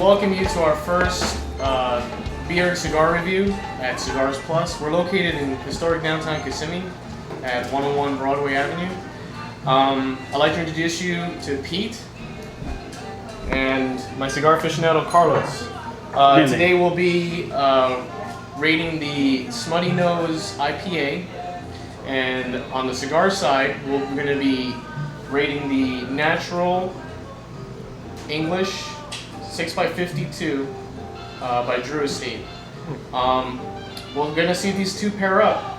welcome you to our first beer and cigar review at Cigars Plus. We're located in historic downtown Kissimmee at 101 Broadway Avenue. I'd like to introduce you to Pete and my cigar aficionado Carlos. Today we'll be rating the Smuttynose IPA, and on the cigar side we're going to be rating the Natural English 6x52 by Drew Estate. We're going to see these two pair up,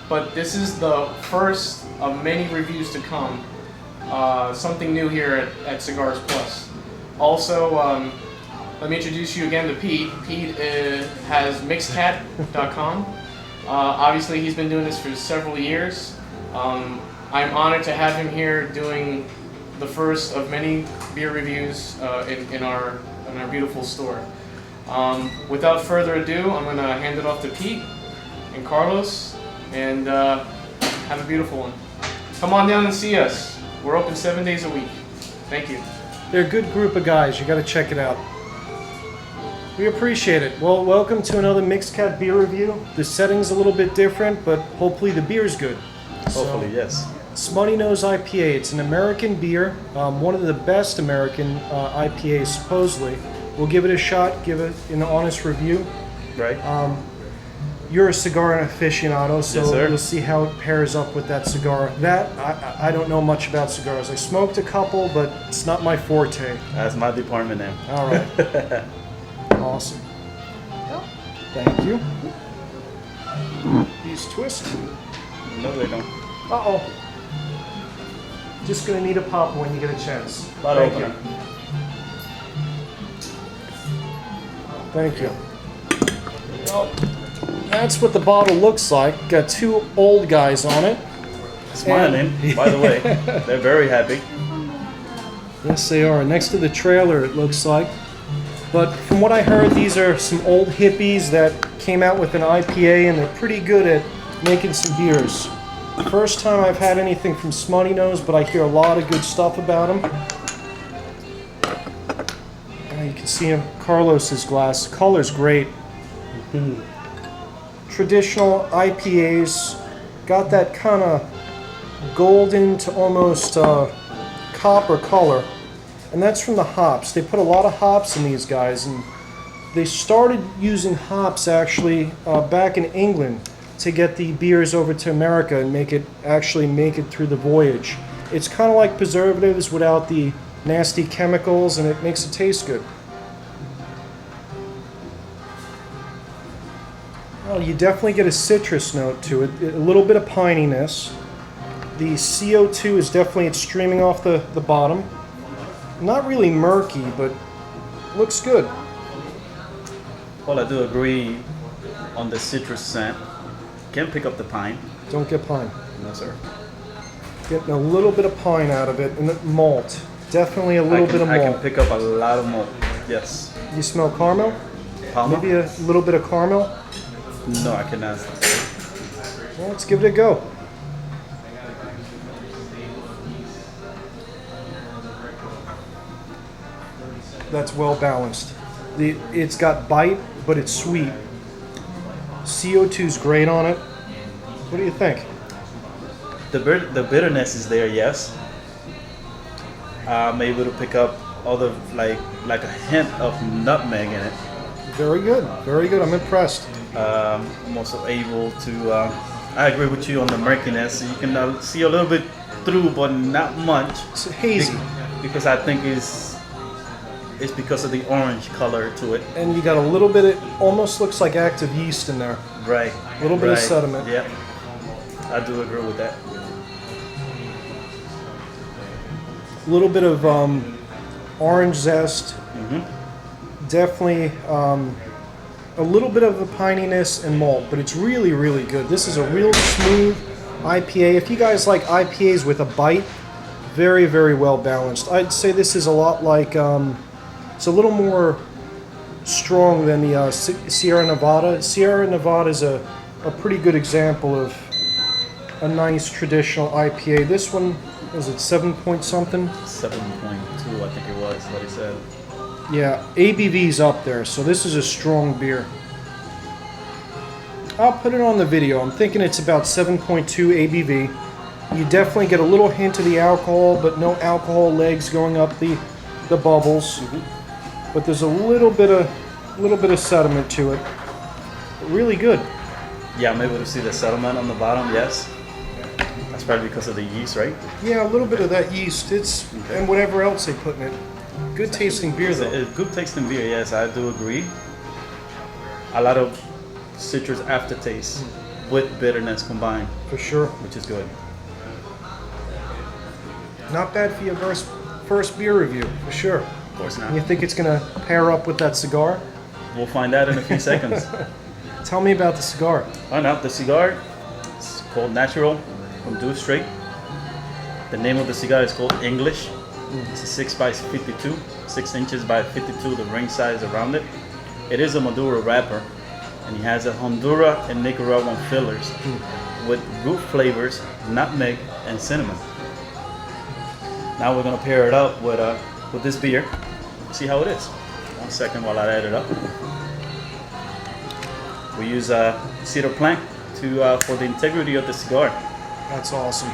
but this is the first of many reviews to come. Something new here at Cigars Plus. Also, let me introduce you again to Pete. Pete has mixcat.com. Obviously, he's been doing this for several years. I'm honored to have him here doing the first of many beer reviews in our beautiful store. Without further ado, I'm going to hand it off to Pete and Carlos, and have a beautiful one. Come on down and see us. We're open 7 days a week. Thank you. They're a good group of guys. You got to check it out. We appreciate it. Well, welcome to another Mixcat beer review. The setting's a little bit different, but hopefully the beer's good. Hopefully, yes. Smuttynose IPA. It's an American beer, one of the best American IPAs supposedly. We'll give it a shot, give it an honest review. Right. You're a cigar aficionado, so yes, sir. You'll see how it pairs up with that cigar. That, I don't know much about cigars. I smoked a couple, but it's not my forte. That's my department name. All right. Awesome. Thank you. These twist. No, they don't. Uh-oh. Just gonna need a pop when you get a chance. Thank you. Thank you. Well, that's what the bottle looks like. Got two old guys on it. Smiling, by the way. They're very happy. Yes, they are. Next to the trailer, it looks like. But from what I heard, these are some old hippies that came out with an IPA, and they're pretty good at making some beers. First time I've had anything from Smuttynose, but I hear a lot of good stuff about them. You can see in Carlos's glass. The color's great. Traditional IPAs got that kind of golden to almost copper color. And that's from the hops. They put a lot of hops in these guys, and they started using hops actually back in England to get the beers over to America and make it through the voyage. It's kind of like preservatives without the nasty chemicals, and it makes it taste good. Well, you definitely get a citrus note to it, a little bit of pininess. The CO2 is definitely, it's streaming off the bottom. Not really murky, but looks good. Well, I do agree on the citrus scent. Can't pick up the pine. Don't get pine. No, sir. Getting a little bit of pine out of it, and the malt. Definitely a little bit of malt. I can pick up a lot of malt, yes. You smell caramel? Palma? Maybe a little bit of caramel? No, I cannot. Well, let's give it a go. That's well balanced. It's got bite, but it's sweet. CO2's great on it. What do you think? The bitterness is there, yes. I'm able to pick up other like a hint of nutmeg in it. Very good, very good. I'm impressed. I'm also able to. I agree with you on the murkiness. You can see a little bit through, but not much. It's hazy because I think it's because of the orange color to it. And you got a little bit. It almost looks like active yeast in there. Right. A little bit of sediment. Yep. I do agree with that. A little bit of orange zest. Definitely a little bit of a pininess and malt, but it's really, really good. This is a real smooth IPA. If you guys like IPAs with a bite, very, very well balanced. I'd say this is a lot like, it's a little more strong than the Sierra Nevada. Sierra Nevada is a pretty good example of a nice traditional IPA. This one, was it 7 point something? 7.2, I think it was what he said. Yeah, ABV's up there, so this is a strong beer. I'll put it on the video. I'm thinking it's about 7.2 ABV. You definitely get a little hint of the alcohol, but no alcohol legs going up the bubbles. But there's a little bit of sediment to it. But really good. Yeah, I'm able to see the sediment on the bottom. Yes, that's probably because of the yeast, right? Yeah, a little bit of that yeast. It's and whatever else they put in it. Good tasting beer though. It's good tasting beer. Yes, I do agree. A lot of citrus aftertaste with bitterness combined, For sure. which is good. Not bad for your first beer review, for sure. Of course not. You think it's gonna pair up with that cigar? We'll find out in a few seconds. Tell me about the cigar. Find out the cigar. It's called Natural from Do Straight. The name of the cigar is called English. It's a 6 by 52, 6 inches by 52, the ring size around it. It is a Maduro wrapper, and he has a Honduras and Nicaraguan fillers with root flavors, nutmeg, and cinnamon. Now we're gonna pair it up with this beer. See how it is. 1 second while I add it up. We use cedar plank for the integrity of the cigar. That's awesome.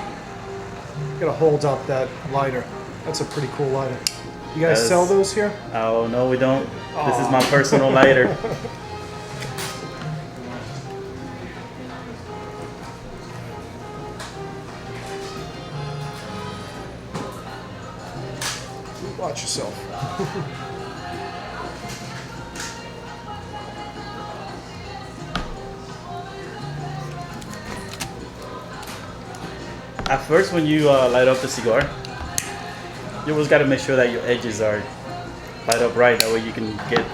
Gotta hold up that lighter. That's a pretty cool lighter. You guys Yes. sell those here? Oh no, we don't. This is my personal lighter. Watch yourself. At first, when you light up the cigar, you always got to make sure that your edges are light up right. That way you can get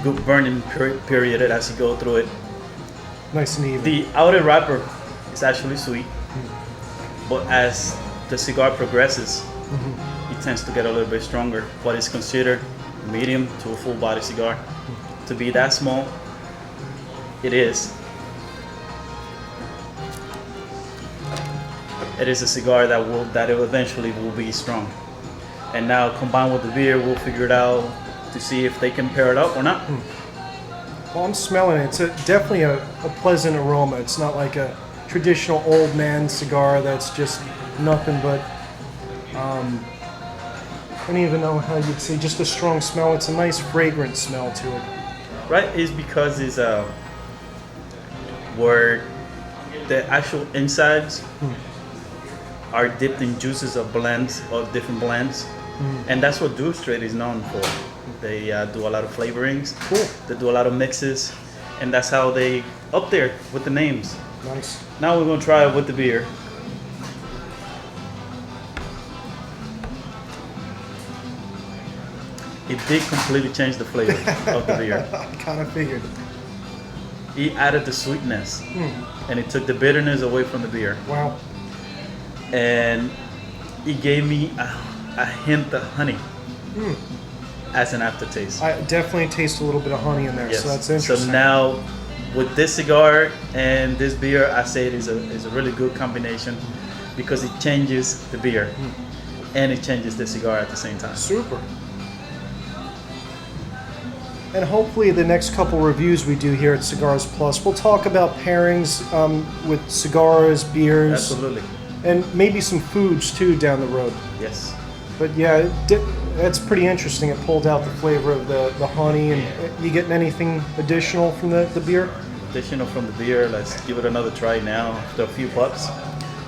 good burning period as you go through it. Nice and even. The outer wrapper is actually sweet, but as the cigar progresses, it tends to get a little bit stronger. What is considered medium to a full body cigar. To be that small, it is. It is a cigar that eventually will be strong. And now combined with the beer, we'll figure it out to see if they can pair it up or not. Well, I'm smelling it. It's definitely a pleasant aroma. It's not like a traditional old man cigar that's just nothing but, I don't even know how you'd say, just a strong smell. It's a nice fragrant smell to it. Right? It's because it's where the actual insides are dipped in juices of different blends. And that's what Do Straight is known for. They do a lot of flavorings. Cool. They do a lot of mixes, and that's how they up there with the names. Nice. Now we're gonna try it with the beer. It did completely change the flavor of the beer. I kind of figured. It added the sweetness, and it took the bitterness away from the beer. Wow. And it gave me a hint of honey as an aftertaste. I definitely taste a little bit of honey in there, Yes. so that's interesting. So now, with this cigar and this beer, I say it is a really good combination because it changes the beer and it changes the cigar at the same time. Super. And hopefully the next couple reviews we do here at Cigars Plus, we'll talk about pairings with cigars, beers, Absolutely. and maybe some foods too down the road. Yes. But yeah, that's pretty interesting. It pulled out the flavor of the honey. And you getting anything additional from the beer? Additional from the beer, let's give it another try now after a few puffs.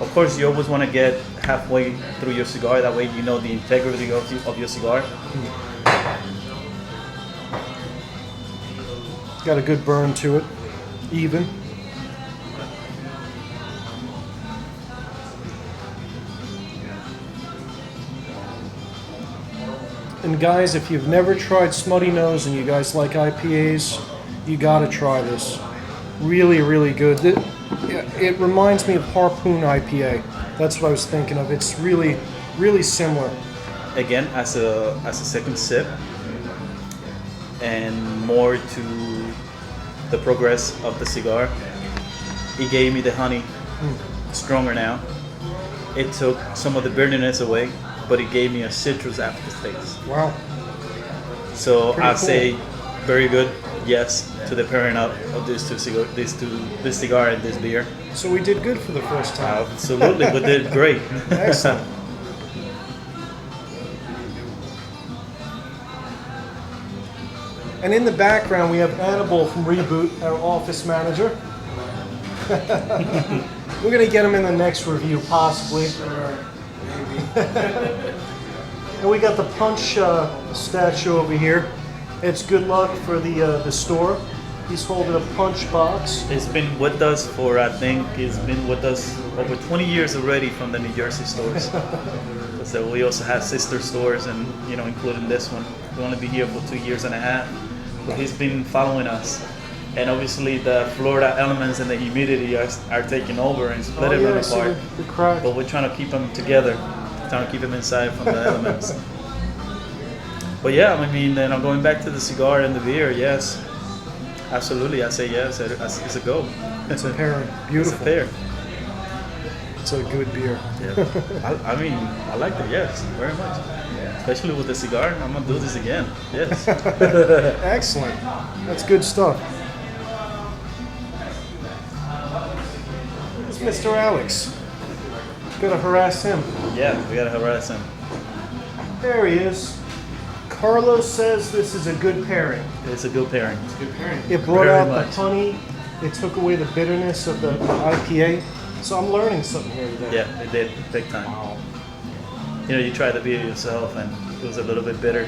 Of course, you always want to get halfway through your cigar. That way you know the integrity of your cigar. Got a good burn to it, even. And guys, if you've never tried Smuttynose and you guys like IPAs, you gotta try this. Really, really good. It reminds me of Harpoon IPA. That's what I was thinking of. It's really, really similar. Again, as a second sip, and more to the progress of the cigar, it gave me the honey stronger now. It took some of the bitterness away, but it gave me a citrus aftertaste. Wow. So Pretty I'd cool. say very good. Yes to the pairing up of this cigar and this beer. So we did good for the first time. Absolutely, we did great. Excellent. And in the background, we have Annabelle from Reboot, our office manager. We're going to get him in the next review, possibly. And we got the punch statue over here. It's good luck for the store. He's holding a punch box. It's been with us for, I think, it's been with us over 20 years already from the New Jersey stores. So we also have sister stores, and including this one. We've only been here for 2 years and a half, but he's been following us. And obviously the Florida elements and the humidity are taking over and splitting them so apart. the crack. But we're trying to keep them together, trying to keep them inside from the elements. But yeah, I mean, going back to the cigar and the beer, yes, absolutely. I say yes. It's a go. It's a pairing. It's Beautiful. a pair. It's a good beer. Yeah. I mean, I like it. Yes, very much. Especially with the cigar. I'm gonna do this again. Yes. Excellent. That's good stuff. It's Mr. Alex. Gotta harass him. Yeah, we gotta harass him. There he is. Carlos says this is a good pairing. It's a good pairing. It's a good pairing. It brought Very out much. the honey. It took away the bitterness of the IPA. So I'm learning something here today. Yeah, it did big time. You tried the beer yourself, and it was a little bit bitter.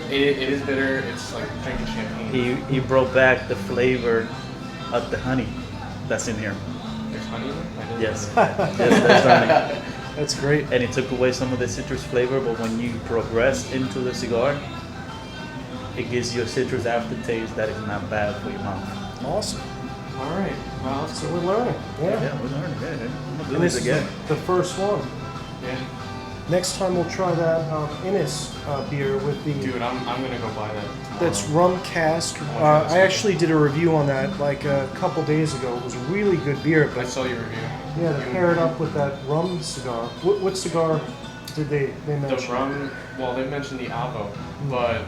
It is bitter. It's like drinking champagne. He brought back the flavor of the honey that's in here. There's honey in it? I didn't Yes, know. yes, there's honey. That's great. And it took away some of the citrus flavor, but when you progress into the cigar, it gives you a citrus aftertaste that is not bad for your mouth. Awesome. All right. Well, that's So we're learning. Yeah. Yeah, we're learning. Yeah, I'm gonna do And this this again. is the first one. Yeah. Next time we'll try that Innis beer with the Dude, I'm gonna go buy that. that's rum cask. I actually did a review on that like a couple days ago. It was a really good beer, I but saw your review. yeah, to pair it up with that rum cigar. What cigar did they mention? The rum, well, they mentioned the Avo, but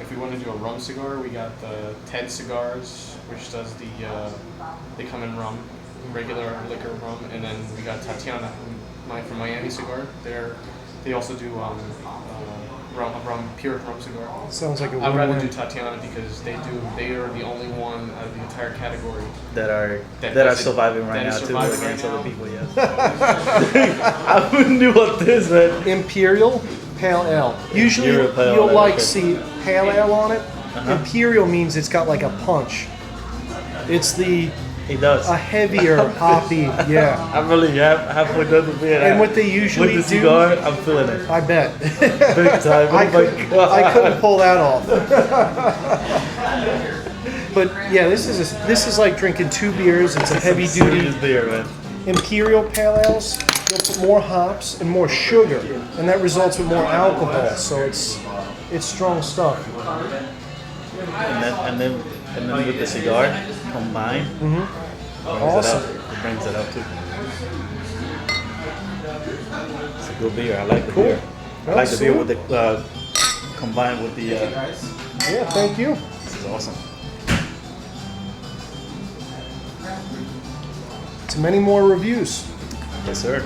if we want to do a rum cigar, we got the Ted Cigars, which does they come in rum, regular liquor rum, and then we got Tatiana from Miami Cigar. They also do pure rum cigar. Sounds like a I'd rather do win-win. Tatiana because they are the only one out of the entire category. That are does it- surviving right that now is too surviving against right other now. people. Yes. I wouldn't do what this, man. Imperial Pale Ale. Usually Imperial Pale you'll Ale, like okay. see Pale Ale on it. Uh-huh. Imperial means it's got like a punch. It's It does. a heavier hoppy, yeah. I'm really halfway done with beer. And what they usually with the do- cigar, I'm feeling it. I bet. Big time. Oh I my couldn't, God. I couldn't pull that off. But yeah, this is like drinking two beers. It's a heavy duty Serious beer, man. Imperial Pale Ales. They'll put more hops and more sugar, and that results with more alcohol. So it's strong stuff. And then with the cigar combined, Awesome. It brings it up too. It's a good beer. I like the Cool. beer. I like the beer with Absolutely. the combined with the. Yeah, thank you. This is awesome. To many more reviews. Yes, sir.